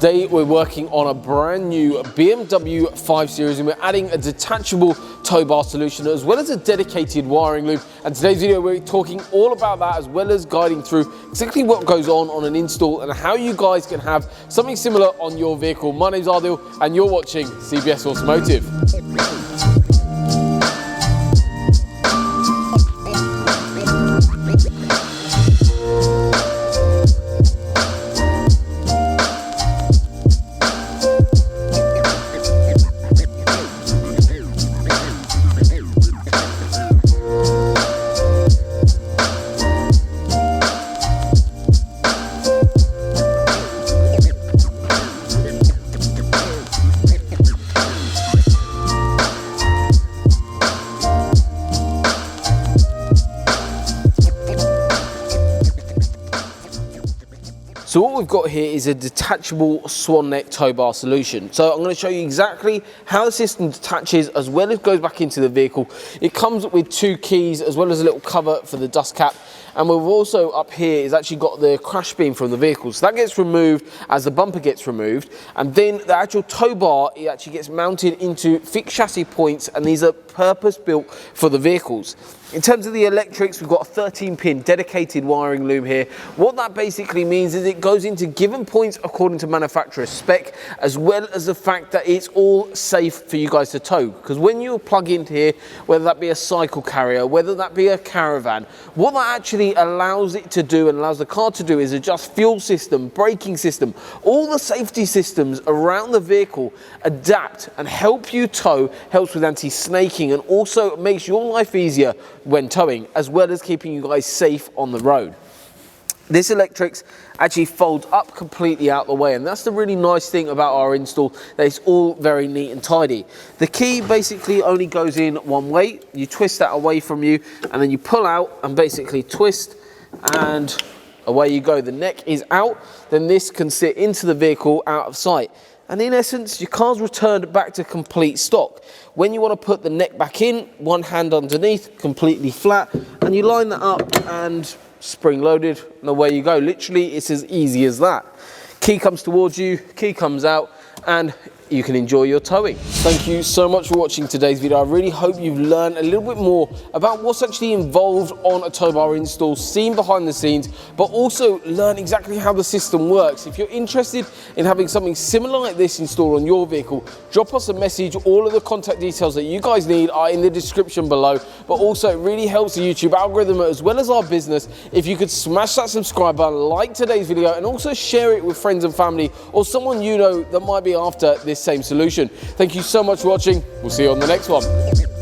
Today we're working on a brand new BMW 5 Series and we're adding a detachable tow bar solution as well as a dedicated wiring loom. And today's video we're talking all about that as well as guiding through exactly what goes on an install and how you guys can have something similar on your vehicle. My name's Adil and you're watching CBS Automotive. So what we've got here is a detachable swan neck tow bar solution. So I'm going to show you exactly how the system detaches as well as goes back into the vehicle. It comes with two keys as well as a little cover for the dust cap. And we've also up here is actually got the crash beam from the vehicle. So that gets removed as the bumper gets removed. And then the actual tow bar, it actually gets mounted into fixed chassis points, and these are purpose built for the vehicles. In terms of the electrics, we've got a 13-pin dedicated wiring loom here. What that basically means is it goes into given points according to manufacturer's spec, as well as the fact that it's all safe for you guys to tow. Because when you plug in here, whether that be a cycle carrier, whether that be a caravan, what that actually allows it to do and allows the car to do is adjust fuel system, braking system, all the safety systems around the vehicle adapt and help you tow, helps with anti-snaking and also makes your life easier when towing, as well as keeping you guys safe on the road. This electrics actually folds up completely out the way, and that's the really nice thing about our install, that it's all very neat and tidy. The key basically only goes in one way. You twist that away from you and then you pull out and basically twist and away you go. The neck is out, then this can sit into the vehicle out of sight. And in essence, your car's returned back to complete stock. When you want to put the neck back in, one hand underneath, completely flat, and you line that up and spring loaded, and away you go. Literally, it's as easy as that. Key comes towards you, key comes out, and you can enjoy your towing. Thank you so much for watching today's video. I really hope you've learned a little bit more about what's actually involved on a tow bar install, seen behind the scenes, but also learn exactly how the system works. If you're interested in having something similar like this installed on your vehicle, drop us a message. All of the contact details that you guys need are in the description below, but also it really helps the YouTube algorithm as well as our business if you could smash that subscribe button, like today's video, and also share it with friends and family or someone you know that might be after this same solution. Thank you so much for watching. We'll see you on the next one.